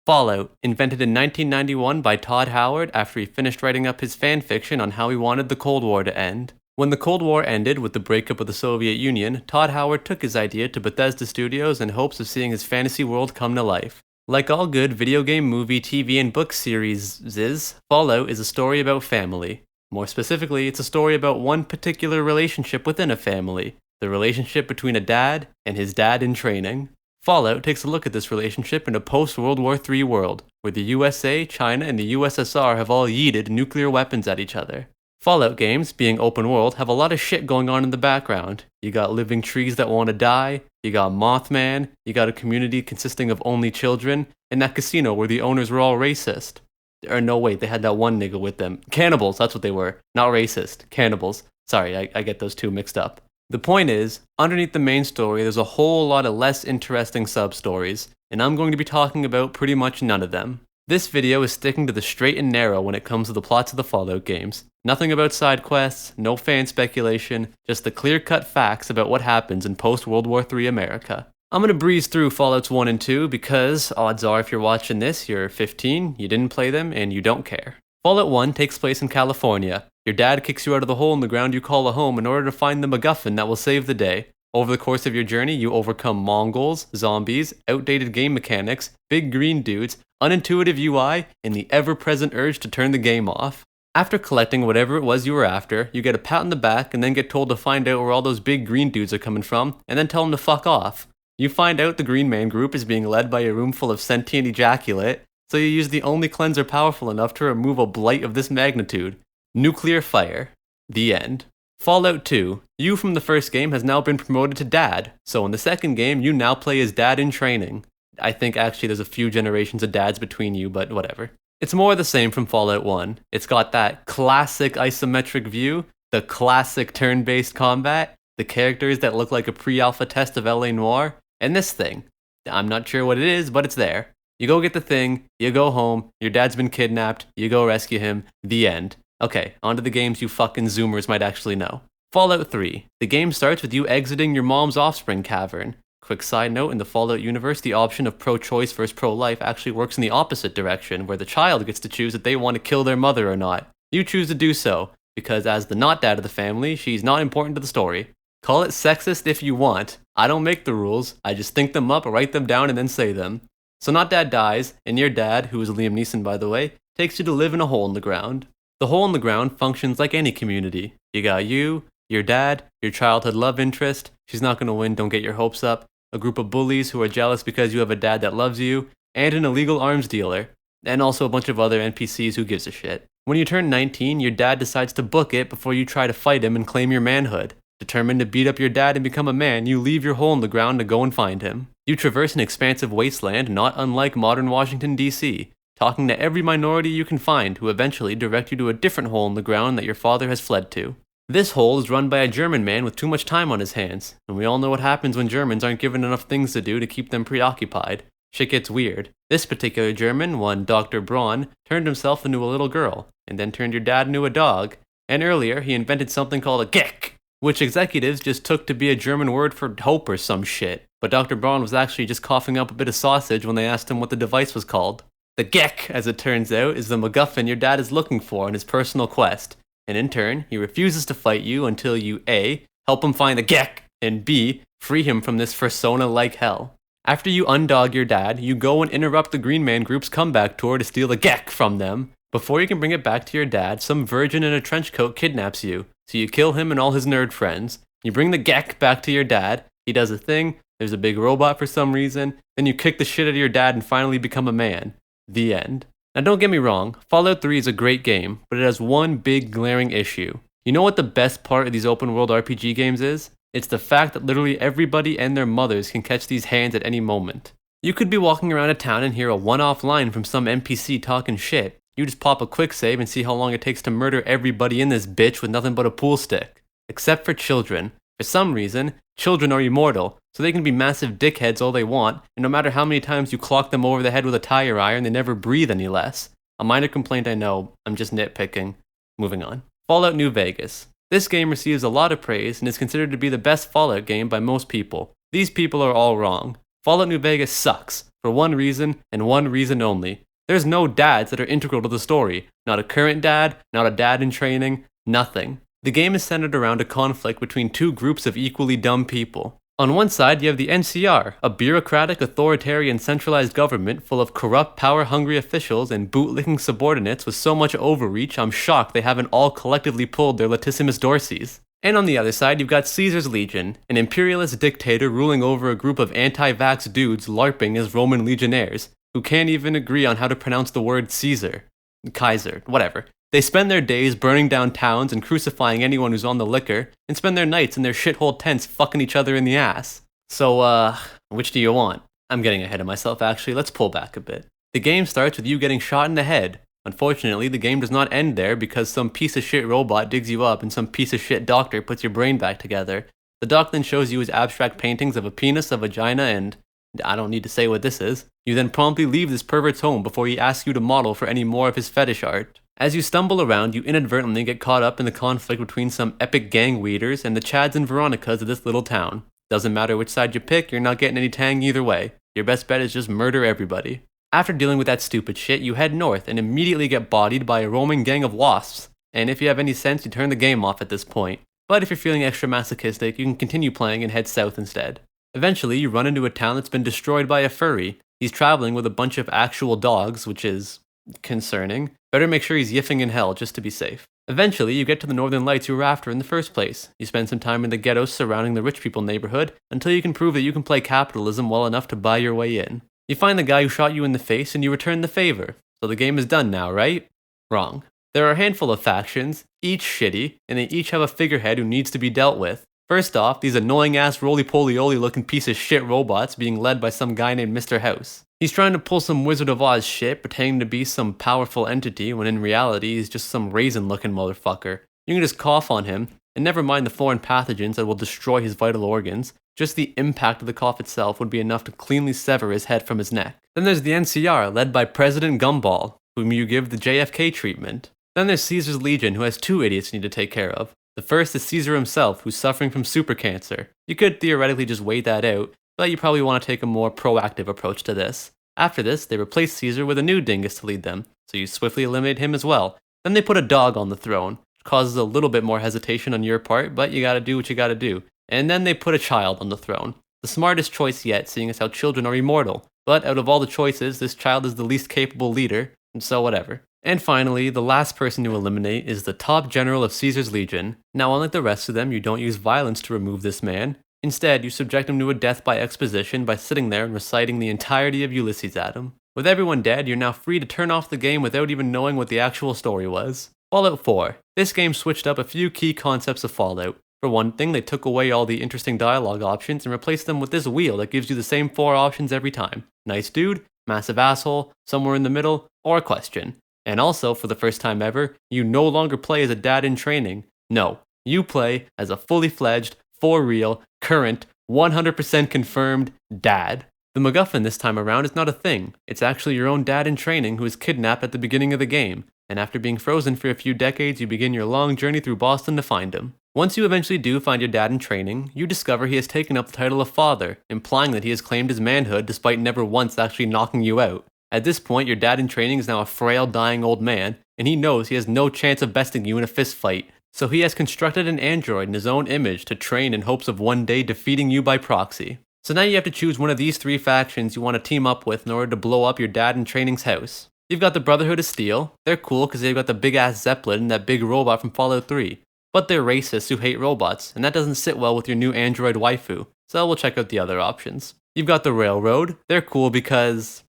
Fallout, invented in 1991 by Todd Howard after he finished writing up his fanfiction on how he wanted the Cold War to end. When the Cold War ended with the breakup of the Soviet Union, Todd Howard took his idea to Bethesda Studios in hopes of seeing his fantasy world come to life. Like all good video game, movie, TV, and book series, Fallout is a story about family. More specifically, it's a story about one particular relationship within a family, the relationship between a dad and his dad in training. Fallout takes a look at this relationship in a post-World War III world, where the USA, China, and the USSR have all yeeted nuclear weapons at each other. Fallout games, being open world, have a lot of shit going on in the background. You got living trees that want to die, you got Mothman, you got a community consisting of only children, and that casino where the owners were all racist. Or no, wait, they had that one nigga with them. Cannibals, that's what they were. Not racist. Cannibals. Sorry, I get those two mixed up. The point is, underneath the main story, there's a whole lot of less interesting sub-stories, and I'm going to be talking about pretty much none of them. This video is sticking to the straight and narrow when it comes to the plots of the Fallout games. Nothing about side quests, no fan speculation, just the clear-cut facts about what happens in post-World War III America. I'm gonna breeze through Fallouts 1 and 2 because, odds are if you're watching this, you're 15, you didn't play them, and you don't care. Fallout 1 takes place in California. Your dad kicks you out of the hole in the ground you call a home in order to find the MacGuffin that will save the day. Over the course of your journey, you overcome Mongols, zombies, outdated game mechanics, big green dudes, unintuitive UI, and the ever-present urge to turn the game off. After collecting whatever it was you were after, you get a pat on the back and then get told to find out where all those big green dudes are coming from, and then tell them to fuck off. You find out the Green Man group is being led by a room full of sentient ejaculate, so you use the only cleanser powerful enough to remove a blight of this magnitude. Nuclear fire. The end. Fallout 2. You from the first game has now been promoted to dad, so in the second game you now play as dad in training. I think actually there's a few generations of dads between you, but whatever. It's more the same from Fallout 1. It's got that classic isometric view, the classic turn-based combat, the characters that look like a pre-alpha test of LA Noire, and this thing. I'm not sure what it is, but it's there. You go get the thing, you go home, your dad's been kidnapped, you go rescue him, the end. Okay, on to the games you fucking zoomers might actually know. Fallout 3. The game starts with you exiting your mom's offspring cavern. Quick side note, in the Fallout universe, the option of pro-choice versus pro-life actually works in the opposite direction, where the child gets to choose if they want to kill their mother or not. You choose to do so, because as the not dad of the family, she's not important to the story. Call it sexist if you want. I don't make the rules, I just think them up, write them down, and then say them. So not dad dies, and your dad, who is Liam Neeson by the way, takes you to live in a hole in the ground. The hole in the ground functions like any community. You got you, your dad, your childhood love interest, she's not gonna win, don't get your hopes up, a group of bullies who are jealous because you have a dad that loves you, and an illegal arms dealer, and also a bunch of other NPCs who gives a shit. When you turn 19, your dad decides to book it before you try to fight him and claim your manhood. Determined to beat up your dad and become a man, you leave your hole in the ground to go and find him. You traverse an expansive wasteland not unlike modern Washington, D.C., talking to every minority you can find who eventually direct you to a different hole in the ground that your father has fled to. This hole is run by a German man with too much time on his hands, and we all know what happens when Germans aren't given enough things to do to keep them preoccupied. Shit gets weird. This particular German, one Dr. Braun, turned himself into a little girl, and then turned your dad into a dog, and earlier he invented something called a Gek, which executives just took to be a German word for hope or some shit. But Dr. Braun was actually just coughing up a bit of sausage when they asked him what the device was called. The Gek, as it turns out, is the MacGuffin your dad is looking for on his personal quest, and in turn, he refuses to fight you until you A. help him find the Gek, and B. free him from this persona like hell. After you undog your dad, you go and interrupt the Green Man group's comeback tour to steal the Gek from them. Before you can bring it back to your dad, some virgin in a trench coat kidnaps you, so you kill him and all his nerd friends. You bring the Gek back to your dad, he does a thing, there's a big robot for some reason, then you kick the shit out of your dad and finally become a man. The end. Now don't get me wrong, Fallout 3 is a great game, but it has one big glaring issue. You know what the best part of these open world RPG games is? It's the fact that literally everybody and their mothers can catch these hands at any moment. You could be walking around a town and hear a one-off line from some NPC talking shit. You just pop a quick save and see how long it takes to murder everybody in this bitch with nothing but a pool stick. Except for children. For some reason, children are immortal, so they can be massive dickheads all they want, and no matter how many times you clock them over the head with a tire iron, they never breathe any less. A minor complaint I know, I'm just nitpicking. Moving on. Fallout New Vegas. This game receives a lot of praise and is considered to be the best Fallout game by most people. These people are all wrong. Fallout New Vegas sucks. For one reason, and one reason only. There's no dads that are integral to the story. Not a current dad, not a dad in training, nothing. The game is centered around a conflict between two groups of equally dumb people. On one side, you have the NCR, a bureaucratic, authoritarian, centralized government full of corrupt, power-hungry officials and bootlicking subordinates with so much overreach I'm shocked they haven't all collectively pulled their latissimus dorsis. And on the other side, you've got Caesar's Legion, an imperialist dictator ruling over a group of anti-vax dudes LARPing as Roman legionnaires, who can't even agree on how to pronounce the word Caesar. Kaiser, whatever. They spend their days burning down towns and crucifying anyone who's on the liquor, and spend their nights in their shithole tents fucking each other in the ass. So, which do you want? I'm getting ahead of myself actually, let's pull back a bit. The game starts with you getting shot in the head. Unfortunately, the game does not end there because some piece of shit robot digs you up and some piece of shit doctor puts your brain back together. The doc then shows you his abstract paintings of a penis, a vagina, and I don't need to say what this is. You then promptly leave this pervert's home before he asks you to model for any more of his fetish art. As you stumble around, you inadvertently get caught up in the conflict between some epic gang leaders and the Chads and Veronicas of this little town. Doesn't matter which side you pick, you're not getting any tang either way. Your best bet is just murder everybody. After dealing with that stupid shit, you head north and immediately get bodied by a roaming gang of wasps. And if you have any sense, you turn the game off at this point. But if you're feeling extra masochistic, you can continue playing and head south instead. Eventually, you run into a town that's been destroyed by a furry. He's traveling with a bunch of actual dogs, which is concerning. Better make sure he's yiffing in hell just to be safe. Eventually, you get to the northern lights you were after in the first place. You spend some time in the ghettos surrounding the rich people neighborhood until you can prove that you can play capitalism well enough to buy your way in. You find the guy who shot you in the face and you return the favor. So the game is done now, right? Wrong. There are a handful of factions, each shitty, and they each have a figurehead who needs to be dealt with. First off, these annoying-ass roly-poly-oly looking piece of shit robots being led by some guy named Mr. House. He's trying to pull some Wizard of Oz shit, pretending to be some powerful entity when in reality he's just some raisin-looking motherfucker. You can just cough on him, and never mind the foreign pathogens that will destroy his vital organs, just the impact of the cough itself would be enough to cleanly sever his head from his neck. Then there's the NCR, led by President Gumball, whom you give the JFK treatment. Then there's Caesar's Legion, who has two idiots you need to take care of. The first is Caesar himself, who's suffering from super cancer. You could theoretically just wait that out, but you probably want to take a more proactive approach to this. After this, they replace Caesar with a new dingus to lead them, so you swiftly eliminate him as well. Then they put a dog on the throne, which causes a little bit more hesitation on your part, but you gotta do what you gotta do. And then they put a child on the throne. The smartest choice yet, seeing as how children are immortal. But out of all the choices, this child is the least capable leader, and so whatever. And finally, the last person to eliminate is the top general of Caesar's Legion. Now, unlike the rest of them, you don't use violence to remove this man. Instead, you subject him to a death by exposition by sitting there and reciting the entirety of Ulysses at him. With everyone dead, you're now free to turn off the game without even knowing what the actual story was. Fallout 4. This game switched up a few key concepts of Fallout. For one thing, they took away all the interesting dialogue options and replaced them with this wheel that gives you the same 4 options every time. Nice dude, massive asshole, somewhere in the middle, or a question. And also, for the first time ever, you no longer play as a dad in training. No, you play as a fully fledged, for real, current, 100% confirmed dad. The MacGuffin this time around is not a thing. It's actually your own dad in training who is kidnapped at the beginning of the game. And after being frozen for a few decades, you begin your long journey through Boston to find him. Once you eventually do find your dad in training, you discover he has taken up the title of father, implying that he has claimed his manhood despite never once actually knocking you out. At this point, your dad in training is now a frail, dying old man, and he knows he has no chance of besting you in a fist fight. So he has constructed an android in his own image to train in hopes of one day defeating you by proxy. So now you have to choose one of these 3 factions you want to team up with in order to blow up your dad in training's house. You've got the Brotherhood of Steel. They're cool because they've got the big-ass Zeppelin and that big robot from Fallout 3. But they're racists who hate robots, and that doesn't sit well with your new android waifu, so we'll check out the other options. You've got the Railroad. They're cool because...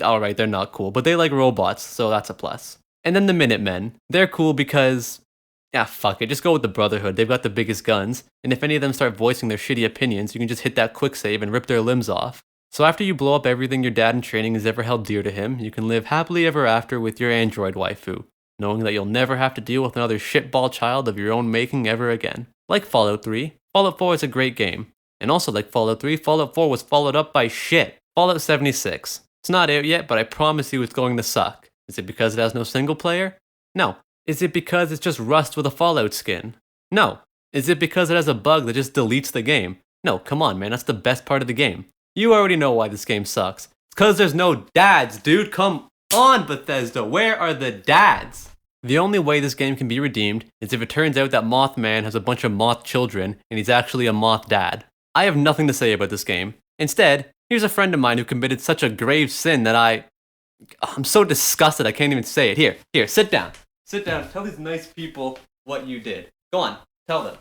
alright, they're not cool, but they like robots, so that's a plus. And then the Minutemen. They're cool because... fuck it, just go with the Brotherhood. They've got the biggest guns, and if any of them start voicing their shitty opinions, you can just hit that quick save and rip their limbs off. So after you blow up everything your dad in training has ever held dear to him, you can live happily ever after with your android waifu, knowing that you'll never have to deal with another shitball child of your own making ever again. Like Fallout 3, Fallout 4 is a great game. And also like Fallout 3, Fallout 4 was followed up by shit. Fallout 76. It's not out yet, but I promise you it's going to suck. Is it because it has no single player? No. Is it because it's just Rust with a Fallout skin? No. Is it because it has a bug that just deletes the game? No, come on man, that's the best part of the game. You already know why this game sucks. It's 'cause there's no dads, dude. Come on, Bethesda. Where are the dads? The only way this game can be redeemed is if it turns out that Mothman has a bunch of moth children and he's actually a moth dad. I have nothing to say about this game. Instead, here's a friend of mine who committed such a grave sin that I'm so disgusted I can't even say it. Here, sit down. Sit down. Tell these nice people what you did. Go on, tell them.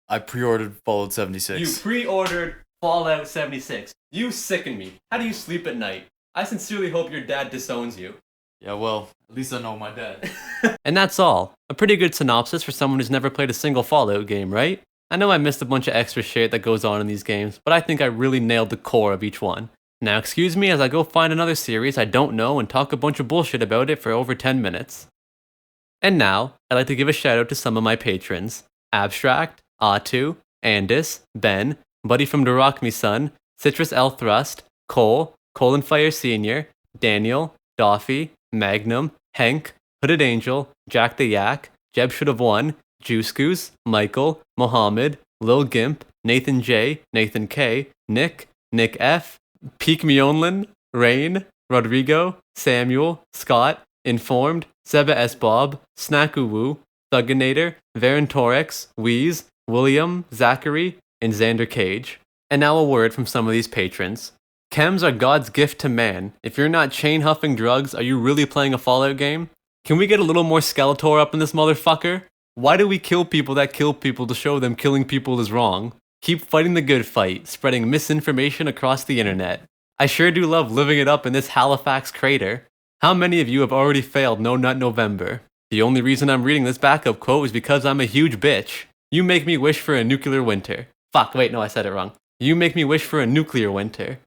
I pre-ordered Fallout 76. You pre-ordered Fallout 76. You sicken me. How do you sleep at night? I sincerely hope your dad disowns you. Yeah, well, at least I know my dad. And that's all. A pretty good synopsis for someone who's never played a single Fallout game, right? I know I missed a bunch of extra shit that goes on in these games, but I think I really nailed the core of each one. Now excuse me as I go find another series I don't know and talk a bunch of bullshit about it for over 10 minutes. And now, I'd like to give a shout out to some of my patrons. Abstract, Atu, Andis, Ben, Buddy from the Rock Me Son, Citrus L Thrust, Cole, Colin Fire Sr., Daniel, Doffy, Magnum, Henk, Hooded Angel, Jack the Yak, Jeb Should Have Won, Juice Goose, Michael, Mohammed, Lil Gimp, Nathan J, Nathan K, Nick F, Peak Mionlin, Rain, Rodrigo, Samuel, Scott, Informed, Seba S. Bob, Snackuwoo, Thugginator, Varen Torex, Wheeze, William, Zachary, and Xander Cage. And now a word from some of these patrons. Chems are God's gift to man. If you're not chain huffing drugs, are you really playing a Fallout game? Can we get a little more Skeletor up in this motherfucker? Why do we kill people that kill people to show them killing people is wrong? Keep fighting the good fight, spreading misinformation across the internet. I sure do love living it up in this Halifax crater. How many of you have already failed No Nut November? The only reason I'm reading this backup quote is because I'm a huge bitch. You make me wish for a nuclear winter. Fuck, wait, no, I said it wrong. You make me wish for a nuclear winter.